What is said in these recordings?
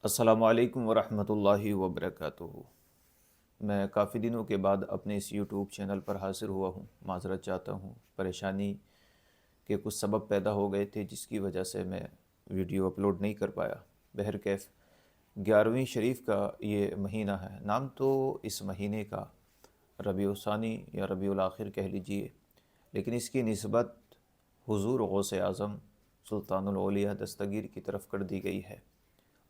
السلام علیکم ورحمۃ اللہ وبرکاتہ۔ میں کافی دنوں کے بعد اپنے اس یوٹیوب چینل پر حاضر ہوا ہوں۔ معذرت چاہتا ہوں، پریشانی کے کچھ سبب پیدا ہو گئے تھے جس کی وجہ سے میں ویڈیو اپلوڈ نہیں کر پایا۔ بہرکیف 11ویں شریف کا یہ مہینہ ہے، نام تو اس مہینے کا ربیع الثانی یا ربیع الاخر کہہ لیجئے، لیکن اس کی نسبت حضور غوث اعظم سلطان الاولیاء دستگیر کی طرف کر دی گئی ہے،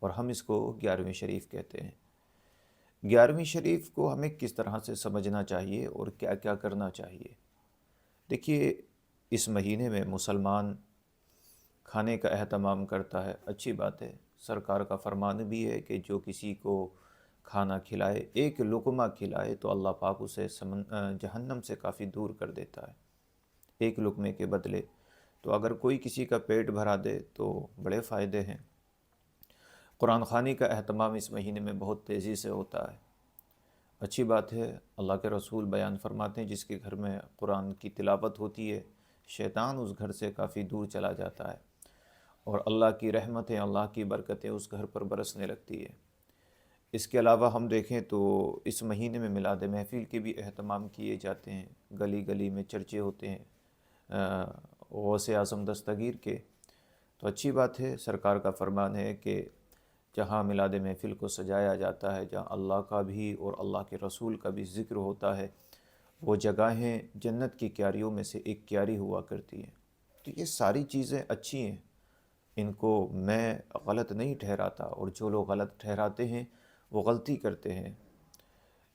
اور ہم اس کو 11ویں شریف کہتے ہیں۔ 11ویں شریف کو ہمیں کس طرح سے سمجھنا چاہیے اور کیا کیا کرنا چاہیے؟ دیکھیے، اس مہینے میں مسلمان کھانے کا اہتمام کرتا ہے، اچھی بات ہے۔ سرکار کا فرمان بھی ہے کہ جو کسی کو کھانا کھلائے، ایک لقمہ کھلائے، تو اللہ پاک اسے جہنم سے کافی دور کر دیتا ہے، ایک لقمے کے بدلے۔ تو اگر کوئی کسی کا پیٹ بھرا دے تو بڑے فائدے ہیں۔ قرآن خوانی کا اہتمام اس مہینے میں بہت تیزی سے ہوتا ہے، اچھی بات ہے۔ اللہ کے رسول بیان فرماتے ہیں جس کے گھر میں قرآن کی تلاوت ہوتی ہے، شیطان اس گھر سے کافی دور چلا جاتا ہے، اور اللہ کی رحمتیں، اللہ کی برکتیں اس گھر پر برسنے لگتی ہے۔ اس کے علاوہ ہم دیکھیں تو اس مہینے میں میلاد محفل کے بھی اہتمام کیے جاتے ہیں، گلی گلی میں چرچے ہوتے ہیں غوث اعظم دستگیر کے۔ تو اچھی بات ہے، سرکار کا فرمان ہے کہ جہاں میلاد محفل کو سجایا جاتا ہے، جہاں اللہ کا بھی اور اللہ کے رسول کا بھی ذکر ہوتا ہے، وہ جگہیں جنت کی کیاریوں میں سے ایک کیاری ہوا کرتی ہیں۔ تو یہ ساری چیزیں اچھی ہیں، ان کو میں غلط نہیں ٹھہراتا، اور جو لوگ غلط ٹھہراتے ہیں وہ غلطی کرتے ہیں۔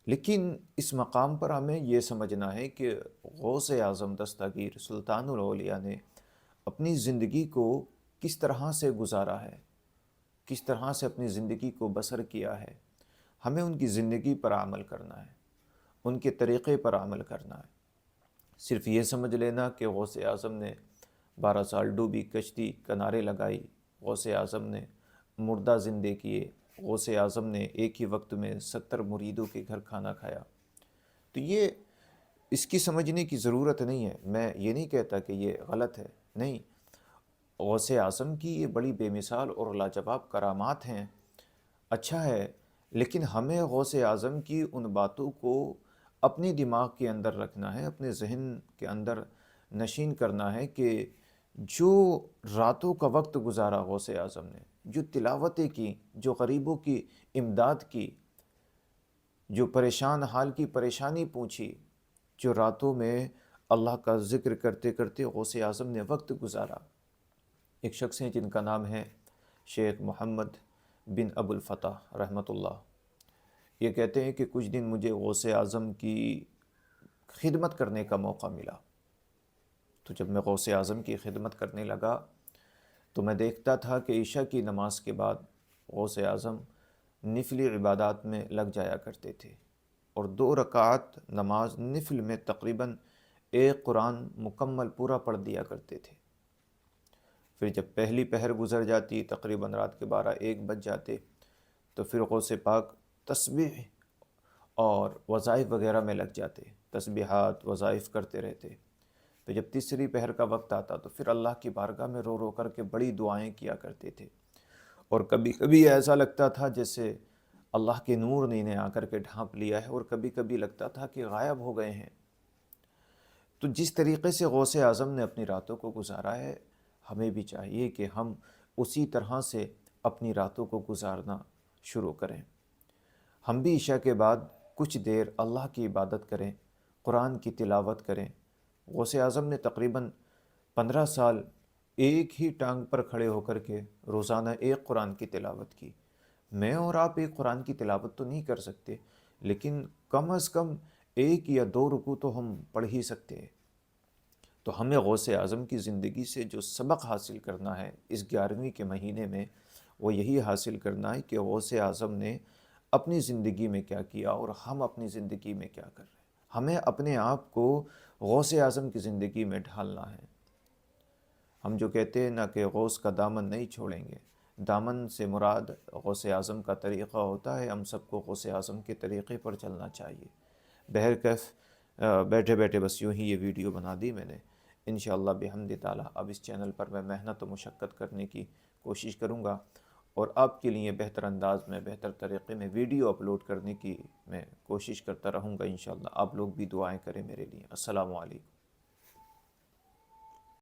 لیکن اس مقام پر ہمیں یہ سمجھنا ہے کہ غوث اعظم دستگیر سلطان الاولیاء نے اپنی زندگی کو کس طرح سے گزارا ہے، کس طرح سے اپنی زندگی کو بسر کیا ہے۔ ہمیں ان کی زندگی پر عمل کرنا ہے، ان کے طریقے پر عمل کرنا ہے۔ صرف یہ سمجھ لینا کہ غوث اعظم نے 12 سال ڈوبی کشتی کنارے لگائی، غوث اعظم نے مردہ زندے کیے، غوث اعظم نے ایک ہی وقت میں 70 مریدوں کے گھر کھانا کھایا، تو یہ اس کی سمجھنے کی ضرورت نہیں ہے۔ میں یہ نہیں کہتا کہ یہ غلط ہے، نہیں، غوث اعظم کی یہ بڑی بے مثال اور لاجواب کرامات ہیں، اچھا ہے، لیکن ہمیں غوث اعظم کی ان باتوں کو اپنی دماغ کے اندر رکھنا ہے، اپنے ذہن کے اندر نشین کرنا ہے کہ جو راتوں کا وقت گزارا غوث اعظم نے، جو تلاوتیں کی، جو غریبوں کی امداد کی، جو پریشان حال کی پریشانی پوچھی، جو راتوں میں اللہ کا ذکر کرتے کرتے غوث اعظم نے وقت گزارا۔ ایک شخص ہیں جن کا نام ہے شیخ محمد بن ابو الفتح رحمۃ اللہ۔ یہ کہتے ہیں کہ کچھ دن مجھے غوث اعظم کی خدمت کرنے کا موقع ملا، تو جب میں غوث اعظم کی خدمت کرنے لگا تو میں دیکھتا تھا کہ عشاء کی نماز کے بعد غوث اعظم نفلی عبادات میں لگ جایا کرتے تھے، اور 2 رکعت نماز نفل میں تقریباً ایک قرآن مکمل پورا پڑھ دیا کرتے تھے۔ پھر جب پہلی پہر گزر جاتی، تقریباً رات کے 12-1 بج جاتے، تو پھر غوث پاک تسبیح اور وظائف وغیرہ میں لگ جاتے، تسبیحات وظائف کرتے رہتے۔ پھر جب تیسری پہر کا وقت آتا تو پھر اللہ کی بارگاہ میں رو رو کر کے بڑی دعائیں کیا کرتے تھے، اور کبھی کبھی ایسا لگتا تھا جیسے اللہ کے نور نے انہیں آ کر کے ڈھانپ لیا ہے، اور کبھی کبھی لگتا تھا کہ غائب ہو گئے ہیں۔ تو جس طریقے سے غوث اعظم نے اپنی راتوں کو گزارا ہے، ہمیں بھی چاہیے کہ ہم اسی طرح سے اپنی راتوں کو گزارنا شروع کریں۔ ہم بھی عشاء کے بعد کچھ دیر اللہ کی عبادت کریں، قرآن کی تلاوت کریں۔ غوث اعظم نے تقریباً 15 سال ایک ہی ٹانگ پر کھڑے ہو کر کے روزانہ ایک قرآن کی تلاوت کی۔ میں اور آپ ایک قرآن کی تلاوت تو نہیں کر سکتے، لیکن کم از کم 1 یا 2 رکوع تو ہم پڑھ ہی سکتے ہیں۔ تو ہمیں غوث اعظم کی زندگی سے جو سبق حاصل کرنا ہے اس 11ویں کے مہینے میں، وہ یہی حاصل کرنا ہے کہ غوث اعظم نے اپنی زندگی میں کیا کیا اور ہم اپنی زندگی میں کیا کر رہے ہیں۔ ہمیں اپنے آپ کو غوث اعظم کی زندگی میں ڈھالنا ہے۔ ہم جو کہتے ہیں نا کہ غوث کا دامن نہیں چھوڑیں گے، دامن سے مراد غوث اعظم کا طریقہ ہوتا ہے، ہم سب کو غوث اعظم کے طریقے پر چلنا چاہیے۔ بہرکیف بیٹھے بیٹھے بس یوں ہی یہ ویڈیو بنا دی میں نے۔ انشاءاللہ بحمد تعالیٰ اب اس چینل پر میں محنت و مشقت کرنے کی کوشش کروں گا، اور آپ کے لیے بہتر انداز میں، بہتر طریقے میں ویڈیو اپلوڈ کرنے کی میں کوشش کرتا رہوں گا انشاءاللہ۔ آپ لوگ بھی دعائیں کریں میرے لیے۔ السلام علیکم۔